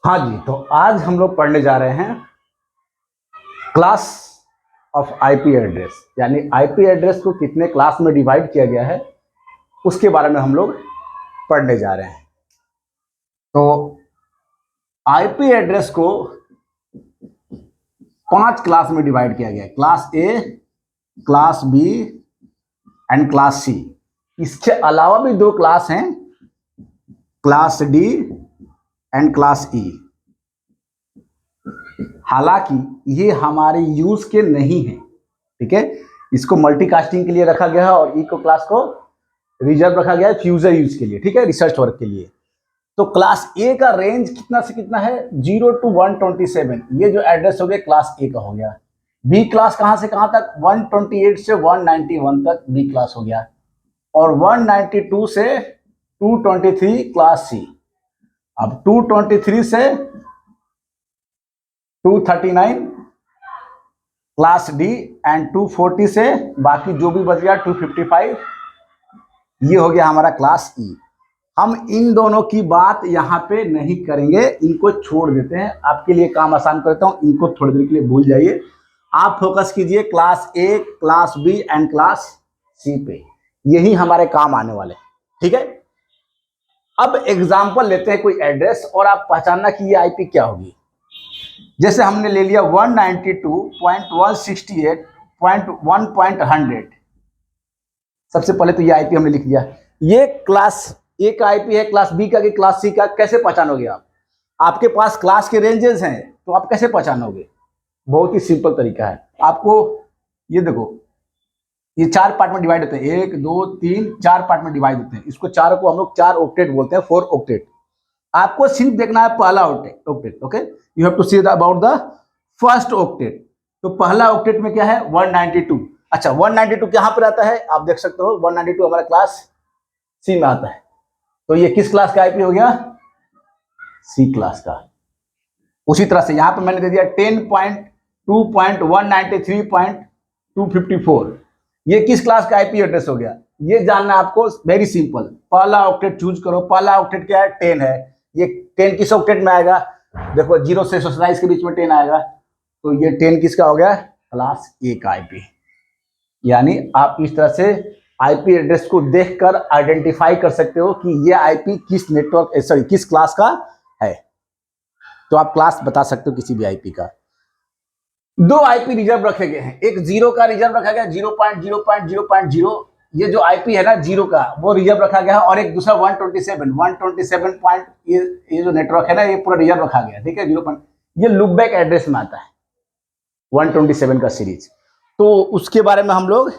हाँ जी, तो आज हम लोग पढ़ने जा रहे हैं क्लास ऑफ आईपी एड्रेस, यानी आईपी एड्रेस को कितने क्लास में डिवाइड किया गया है उसके बारे में हम लोग पढ़ने जा रहे हैं। तो आईपी एड्रेस को 5 क्लास में डिवाइड किया गया है, class A, class B and class C. इसके अलावा भी 2 क्लास हैं, class D and class E. हालांकि ये हमारे यूज के नहीं है, ठीक है। इसको मल्टीकास्टिंग के लिए रखा गया है और ई को क्लास को रिजर्व रखा गया है फ्यूजर यूज के लिए, ठीक है, रिसर्च वर्क के लिए। तो क्लास ए का रेंज कितना से कितना है? 0 to 127। ये जो एड्रेस हो गया क्लास ए का हो गया। बी क्लास कहां से कहां तक? 128 से 191 तक बी क्लास हो गया, और 192 से 223 क्लास सी। अब 223 से 239 क्लास डी एंड 240 से बाकी जो भी बच गया 255, ये हो गया हमारा क्लास ई। हम इन दोनों की बात यहाँ पे नहीं करेंगे, इनको छोड़ देते हैं, आपके लिए काम आसान करता हूँ। इनको थोड़ी देर के लिए भूल जाइए, आप फोकस कीजिए class A, class B and class C पे। यही हमारे काम आने वाले, ठीक है। अब एग्जाम्पल लेते हैं कोई एड्रेस और आप पहचानना कि ये आईपी क्या होगी। जैसे हमने ले लिया 192.168.1.100। सबसे पहले तो ये आईपी हमने लिख दिया। ये क्लास ए का आईपी है, क्लास बी का, क्लास सी का। कैसे पहचानोगे आप? आपके पास क्लास के रेंजेस हैं, तो आप कैसे पहचानोगे? बहुत ही सिंपल तरीका है। आपको ये देखो, ये 4 पार्ट में डिवाइड होते हैं, 1 2 3 4 पार्ट में डिवाइड होते हैं। इसको 4 को हम लोग 4 ऑक्टेट बोलते हैं, 4 ऑक्टेट। आपको सिर्फ देखना है पहला octet, okay. You have to see about the first octet. तो पहला ऑक्टेट में क्या है? 192। अच्छा, 192 कहां पर आता है? आप देख सकते हो 192 हमारा क्लास सी में आता है। तो ये किस क्लास का आईपी हो गया? सी क्लास का। उसी तरह से यहां पर मैंने दे दिया 10.2.193.254। ये किस क्लास का आईपी एड्रेस हो गया? ये जानना आपको, वेरी सिंपल। पहला ऑक्टेट चूज करो। पहला ऑक्टेट क्या है? 10 है। ये 10 किस ऑक्टेट में आएगा? देखो 0 से 27 के बीच में 10 आएगा, तो ये 10 किसका हो गया? क्लास ए का आईपी। यानी आप इस तरह से आईपी एड्रेस को देखकर आइडेंटिफाई कर सकते हो कि ये आईपी किस नेटवर्क, सॉरी, किस क्लास का है। तो आप क्लास बता सकते हो किसी भी आईपी का। 2 आईपी रिजर्व रखे गए हैं। एक 0 का रिजर्व रखा गया, 0.0.0.0। ये जो आईपी है ना 0 का, वो रिजर्व रखा गया है। और एक दूसरा 127 पॉइंट, ये जो नेटवर्क है ना, ये पूरा रिजर्व रखा गया, ठीक है। 0. ये लुकबैक एड्रेस में आता है 127 का सीरीज। तो उसके बारे में हम लोग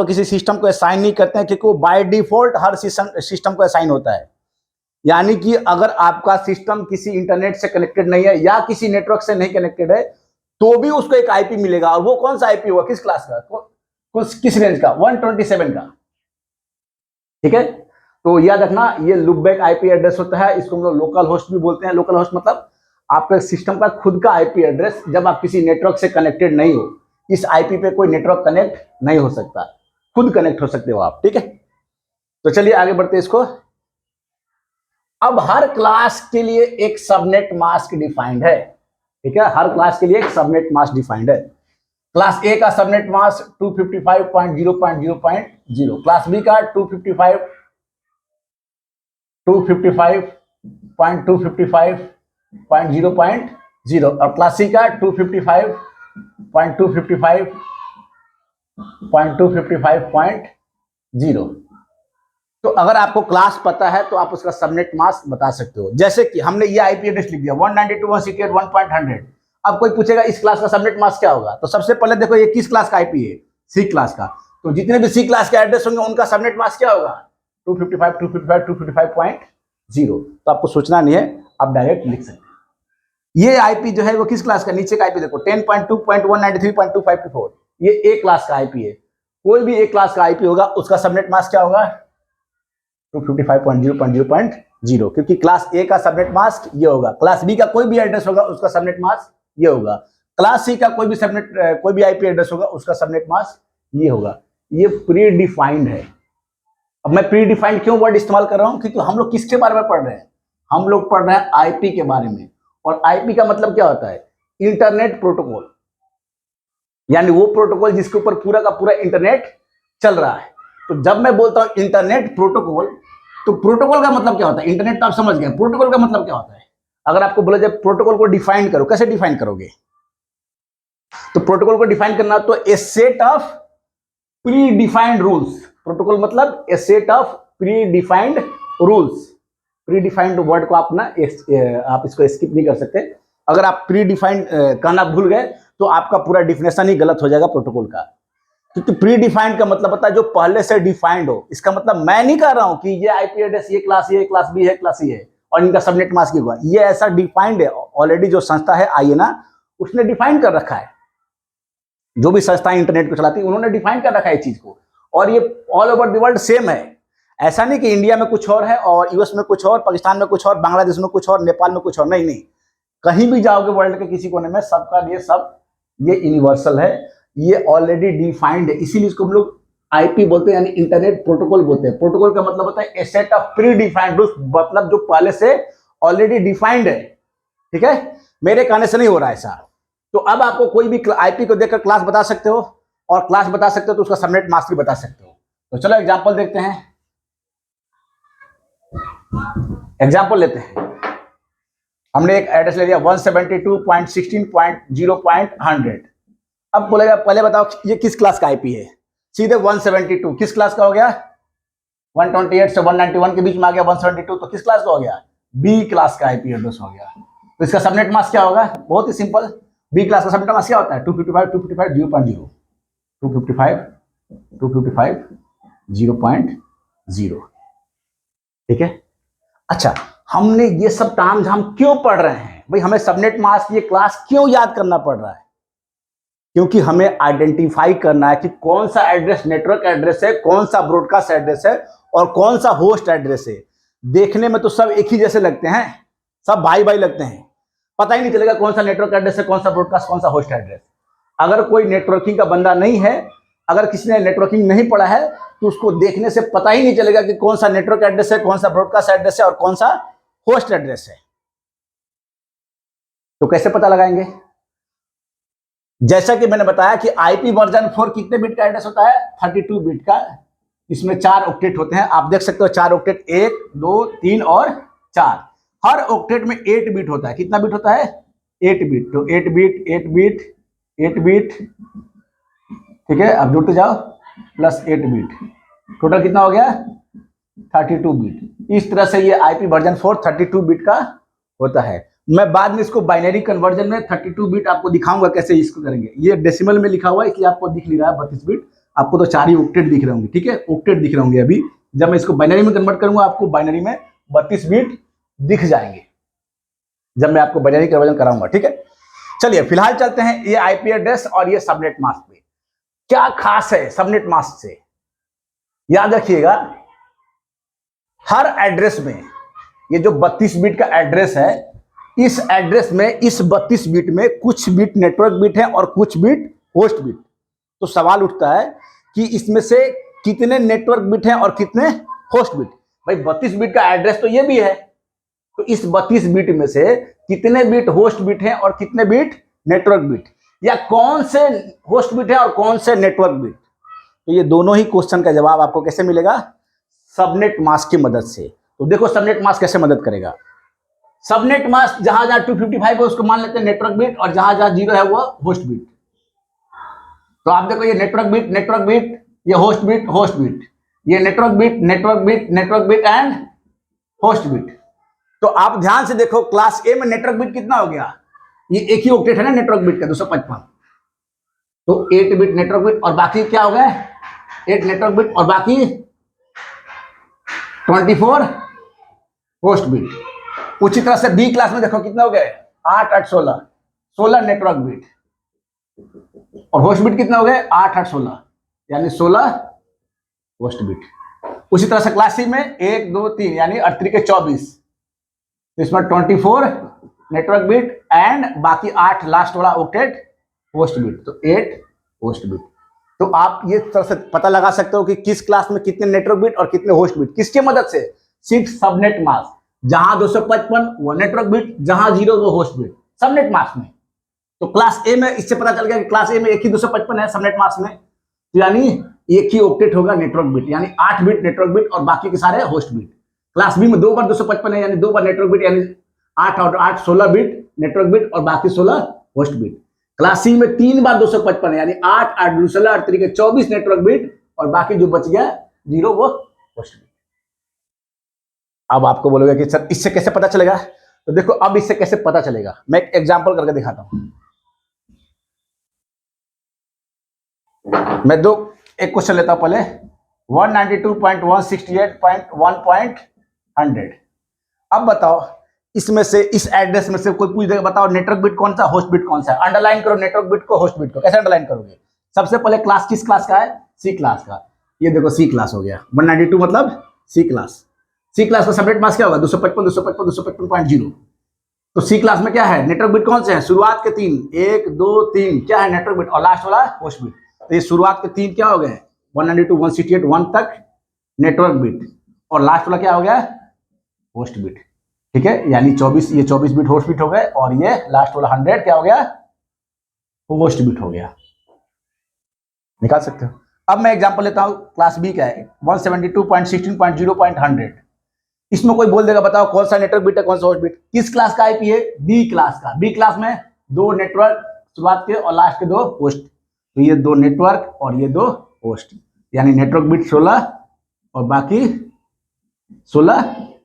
किसी सिस्टम को असाइन नहीं करते हैं, क्योंकि वो बाय डिफॉल्ट हर सिस्टम को असाइन होता है। यानी कि अगर आपका सिस्टम किसी इंटरनेट से कनेक्टेड नहीं है या किसी नेटवर्क से नहीं कनेक्टेड है, तो भी उसको एक आईपी मिलेगा। और वो कौन सा आईपी होगा? किस क्लास का, किस रेंज का? 127 का, ठीक है। तो याद रखना, ये लुकबैक आईपी एड्रेस होता है। इसको हम लोग लोकल होस्ट भी बोलते हैं। लोकल होस्ट मतलब आपके सिस्टम का खुद का आईपी एड्रेस, जब आप किसी नेटवर्क से कनेक्टेड नहीं हो। इस आईपी पे कोई नेटवर्क कनेक्ट नहीं हो सकता, खुद कनेक्ट हो सकते हो आप, ठीक है। तो चलिए आगे बढ़ते हैं इसको। अब हर क्लास के लिए एक सबनेट मास्क डिफाइंड है, ठीक है। हर क्लास के लिए एक सबनेट मास्क डिफाइंड है। क्लास ए का सबनेट मास्क 255.0.0.0, क्लास बी का 255.255.0.0, और क्लास सी का 255.255.255.0। तो अगर आपको क्लास पता है तो आप उसका सबनेट मास्क बता सकते हो। जैसे कि हमने ये आईपी एड्रेस लिख दिया 192.168.1.100। अब कोई पूछेगा इस क्लास का सबनेट मास्क क्या होगा, तो सबसे पहले देखो ये किस क्लास का आईपी है? सी क्लास का। तो जितने भी सी क्लास के एड्रेस होंगे उनका सबनेट मास्क क्या होगा? 255.255.255.0। तो आपको सोचना नहीं है, आप डायरेक्ट लिख सकते हैं। ये आईपी जो है वो किस क्लास का? नीचे का आईपी देखो 10.2.193.254, ये ए क्लास का आईपी है। कोई भी ए क्लास का आईपी होगा उसका सबनेट मास्क क्या होगा? 255.0.0.0, क्योंकि क्लास ए का सबनेट मास्क ये होगा। क्लास बी का कोई भी एड्रेस होगा उसका सबनेट मास्क ये होगा। क्लास सी का कोई भी आईपी एड्रेस होगा उसका सबनेट मास्क ये होगा। ये प्री डिफाइंड है। अब मैं प्री डिफाइंड क्यों वर्ड इस्तेमाल कर रहा हूं? क्योंकि हम लोग किसके बारे में पढ़ रहे हैं? हम लोग पढ़ रहे हैं आईपी के बारे में। और आईपी का मतलब क्या होता है? इंटरनेट प्रोटोकॉल, यानी वो प्रोटोकॉल जिसके ऊपर पूरा का पूरा इंटरनेट चल रहा है। तो जब मैं बोलता हूं इंटरनेट प्रोटोकॉल, तो प्रोटोकॉल का मतलब क्या होता है? इंटरनेट तो आप समझ गए, प्रोटोकॉल का मतलब क्या होता है? अगर आपको बोला जाए प्रोटोकॉल को डिफाइन करो, कैसे डिफाइन करोगे? तो प्रोटोकॉल को डिफाइन करना तो a set of pre defined rules. Protocol मतलब a set of pre defined rules. Pre defined word को आप ना आप इसको स्किप नहीं कर सकते। अगर आप प्री डिफाइंड कहना भूल गए तो आपका पूरा डिफिनेशन ही गलत हो जाएगा प्रोटोकॉल का। क्योंकि प्री डिफाइंड का मतलब होता है जो पहले से डिफाइंड हो। इसका मतलब मैं नहीं कह रहा हूं कि ये आईपी एड्रेस ये क्लास ए, क्लास बी है, क्लास सी है और इनका सबनेट मास्क ही हुआ। ये ऐसा डिफाइंड है ऑलरेडी। जो संस्था है आईएनए उसने डिफाइन कर रखा है। जो भी संस्थाएं इंटरनेट को चलाती है उन्होंने डिफाइन कर रखा है इस चीज को। और ये all over the world same है। ऐसा नहीं कि इंडिया में कुछ और है और यूएस में कुछ और, पाकिस्तान में कुछ और, बांग्लादेश में कुछ और, नेपाल में कुछ और। नहीं नहीं, कहीं भी जाओगे वर्ल्ड के किसी कोने में सबका लिए सब ये यूनिवर्सल है। ये ऑलरेडी डिफाइंड है, इसीलिए इसको हम लोग आईपी बोलते हैं, यानी इंटरनेट प्रोटोकॉल बोलते हैं। प्रोटोकॉल का मतलब होता है a set of pre defined rules, मतलब जो पहले से ऑलरेडी डिफाइंड है। ठीक है, मेरे कहने से नहीं हो रहा है ऐसा। तो अब आपको कोई भी आईपी को देखकर क्लास बता सकते हो, और क्लास बता सकते हो तो उसका सबनेट मास्क भी बता सकते हो। तो चलो एग्जांपल देखते हैं। एग्जांपल लेते हैं। हमने एक एड्रेस ले लिया 172.16.0.100। अब बोलेगा पहले बताओ ये किस क्लास का आईपी है? सीधे 172 किस क्लास का हो गया? 128 से 191 के बीच में आ गया 172, तो किस क्लास का हो गया? बी क्लास का आईपी एड्रेस हो गया। तो इसका सबनेट मास्क क्या होगा? बहुत ही सिंपल। बी क्लास का सबनेट मास्क क्या होता है? 255.0.0 ठीक है। अच्छा, हमने ये सब तामझाम क्यों पढ़ रहे हैं भाई? हमें सबनेट मास्क ये क्लास क्यों याद करना पड़ रहा है? क्योंकि हमें आइडेंटिफाई करना है कि कौन सा एड्रेस नेटवर्क एड्रेस है, कौन सा ब्रॉडकास्ट एड्रेस है और कौन सा होस्ट एड्रेस है। देखने में तो सब एक ही जैसे लगते हैं, सब भाई भाई लगते हैं, पता ही नहीं चलेगा कौन सा नेटवर्क एड्रेस है, कौन सा ब्रॉडकास्ट, कौन सा होस्ट एड्रेस। अगर कोई नेटवर्किंग का बंदा नहीं है, अगर किसी ने नेटवर्किंग नहीं पढ़ा है, तो उसको देखने से पता ही नहीं चलेगा कि कौन सा नेटवर्क एड्रेस है, कौन सा ब्रॉडकास्ट एड्रेस है और कौन सा होस्ट एड्रेस है। तो कैसे पता लगाएंगे? जैसा कि मैंने बताया कि आईपी वर्जन 4 कितने बिट का एड्रेस होता है? 32 बिट का। इसमें 4 ऑक्टेट होते हैं, आप देख सकते हो 4 ऑक्टेट, 1 2 3 और 4। हर ऑक्टेट में 8 बिट होता है। कितना बिट होता है? 8 बिट। तो 8 बिट 8 बिट 8 बिट, ठीक है। अब जुड़ते जाओ, प्लस 8 बिट, टोटल कितना हो गया? 32 बिट। इस तरह से ये आईपी वर्जन 4 32 बिट का होता है। मैं बाद में इसको बाइनरी कन्वर्जन में 32 बिट आपको दिखाऊंगा कैसे इसको करेंगे। ये डेसिमल में लिखा हुआ है इसलिए आपको दिख नहीं रहा है 32 बिट, आपको तो 4 ही ऑक्टेट दिख रहे होंगे। ठीक है, ऑक्टेट दिख रहे होंगे। अभी जब मैं इसको बाइनरी में कन्वर्ट करूंगा आपको बाइनरी में 32 बिट दिख जाएंगे, जब मैं आपको बाइनरी कन्वर्जन कराऊंगा। ठीक है, चलिए फिलहाल चलते हैं ये आईपी एड्रेस और ये सबनेट मास्क में क्या खास है सबनेट मास्क से। याद रखिएगा, हर एड्रेस में ये जो 32 बिट का एड्रेस है, इस एड्रेस में इस 32 बिट में कुछ बिट नेटवर्क बिट है और कुछ बिट होस्ट बिट। तो सवाल उठता है कि इसमें से कितने नेटवर्क बिट हैं और कितने होस्ट बिट। भाई 32 बिट का एड्रेस तो ये भी है, तो इस 32 बिट में से कितने बिट होस्ट बिट हैं और कितने बिट नेटवर्क बिट, या कौन से होस्ट बिट है और कौन से नेटवर्क बिट। तो ये दोनों ही क्वेश्चन का जवाब आपको कैसे मिलेगा? सबनेट मास्क की मदद से। तो देखो सबनेट मास्क कैसे मदद करेगा। सबनेट मास्क जहां जहां 255 है उसको मान लेते हैं नेटवर्क बिट, और जहां जहां 0 है वो होस्ट बिट। तो आप देखो ये नेटवर्क बिट, ये होस्ट बिट, ये network bit and host bit. तो आप ध्यान से देखो, क्लास ए में नेटवर्क बिट कितना हो गया? ये एक ही ऑक्टेट है ना नेटवर्क बिट का, 255। तो 8 बिट नेटवर्क बिट और बाकी क्या हो गया? 8 नेटवर्क बिट और बाकी 24 होस्ट बिट। उसी तरह से बी क्लास में देखो कितना हो गए? 8 8 16 नेटवर्क बिट, और होस्ट बिट कितना हो गए? 8 8 16, यानी 16 होस्ट बिट। उसी तरह से क्लास सी में 1 2 3 यानी 38 के 24, तो इसमें 24 नेटवर्क बिट एंड बाकी 8 लास्ट वाला ऑक्टेट होस्ट बिट, तो 8 होस्ट बिट। तो आप ये तरह से पता लगा सकते हो कि किस क्लास में कितने नेटवर्क बिट और कितने होस्ट बिट, किसके मदद से? सिर्फ सबनेट मास्क। जहां 255 वो नेटवर्क बिट, जहां 0 वो होस्ट बिट, सबनेट मास्क में। तो क्लास ए में इससे पता चल गया कि क्लास ए में एक ही 255 है सबनेट मास्क में, तो यानी एक ही ऑक्टेट होगा नेटवर्क बिट, यानी 8 बिट नेटवर्क बिट और बाकी के सारे होस्ट बिट। क्लास बी में 2 बार 255 है, यानी 2 बार नेटवर्क बिट, यानी 8 और 8 16 बिट नेटवर्क बिट और बाकी 16 होस्ट बिट। क्लास सी में 3 बार 255 है, यानी 8 8 2 16 8 तरीके 24 नेटवर्क बिट और बाकी जो बच गया 0 वो होस्ट बिट। अब आपको बोलोगे कि सर इससे कैसे पता चलेगा, तो देखो अब इससे कैसे पता चलेगा, मैं एक एग्जांपल करके दिखाता हूं। मैं एक क्वेश्चन लेता हूं पहले, 192.168.1.100। अब बताओ इसमें से, इस एड्रेस में से कोई पूछ देगा बताओ नेटवर्क बिट कौन सा, होस्ट बिट कौन सा है। अंडरलाइन करो नेटवर्क बिट को, होस्ट बिट को। कैसे अंडरलाइन करोगे, सबसे पहले क्लास किस क्लास का है, सी क्लास का। ये देखो सी क्लास हो गया, 192 मतलब सी क्लास। सी क्लास का सबनेट मास्क क्या होगा, 255.255.255.0। तो सी क्लास में क्या है, नेटवर्क बिट कौन से हैं, शुरुआत के 3, 1 2 3 क्या है नेटवर्क बिट, और लास्ट वाला होस्ट बिट। तो ये शुरुआत के 3 क्या हो गए, 192 168 1 तक नेटवर्क बिट, और लास्ट वाला क्या हो गया, होस्ट बिट। ठीक है, यानी 24, ये 24 बिट होस्ट बिट हो गए, और ये लास्ट वाला 100 क्या हो गया, होस्ट बिट हो गया। निकाल सकते हो। अब मैं एग्जांपल लेता हूं, क्लास बी का है 172.16.0.100। इसमें कोई बोल देगा बताओ कौन सा नेटवर्क बिट है, कौन सा होस्ट बिट। किस क्लास का आईपी है, बी क्लास का। बी क्लास में 2 नेटवर्क शुरुआत के और लास्ट के 2 होस्ट, तो ये 2 नेटवर्क और ये 2 होस्ट, यानी नेटवर्क बिट 16 और बाकी 16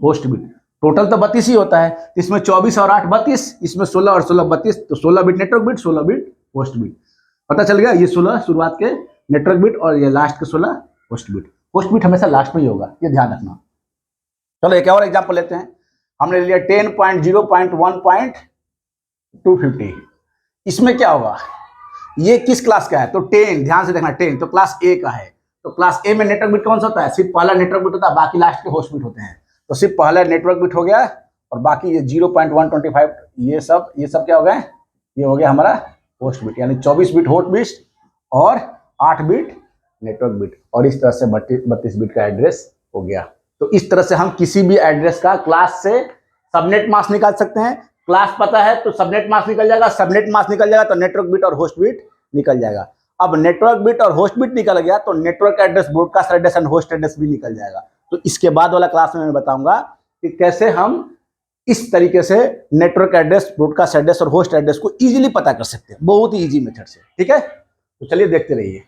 होस्ट बिट। टोटल तो 32 ही होता है, इसमें 24 और 8 32, इसमें 16 और 16 32, तो 16 bit network bit 16 bit host bit. पता चल गया, ये 16 शुरुआत के नेटवर्क बिट और ये लास्ट के 16 होस्ट बिट। होस्ट बिट हमेशा लास्ट में ही होगा, ये ध्यान रखना। चलो एक और एग्जांपल लेते हैं, हमने लिया 10.0.1.250। इसमें क्या होगा, ये किस क्लास का है, तो 10, ध्यान से देखना 10 तो क्लास ए का है। तो क्लास ए में नेटवर्क बिट कौन सा होता है, सिर्फ पहला नेटवर्क बिट होता है, बाकी लास्ट के होस्ट बिट होते हैं। तो सिर्फ पहला नेटवर्क बिट हो गया और बाकी ये 0.125 ये सब क्या हो गए, ये हो गया हमारा होस्ट बिट, यानी 24 बिट होस्ट बिट और 8 बिट नेटवर्क बिट, और इस तरह से 32 बिट का एड्रेस हो गया। तो इस तरह से हम किसी भी एड्रेस का क्लास से सबनेट मास्क निकाल सकते हैं। क्लास पता है तो सबनेट मास्क निकल जाएगा, सबनेट मास्क निकल जाएगा तो नेटवर्क बिट और होस्ट बिट निकल जाएगा। अब नेटवर्क बिट और होस्ट बिट निकल गया तो network address, broadcast address and host address भी निकल जाएगा। तो इसके बाद वाला क्लास में मैं बताऊंगा कि कैसे हम इस तरीके से नेटवर्क एड्रेस, ब्रॉडकास्ट एड्रेस और होस्ट एड्रेस को इजीली पता कर सकते हैं, बहुत ही इजी मेथड से। ठीक है, तो चलिए देखते रहिए।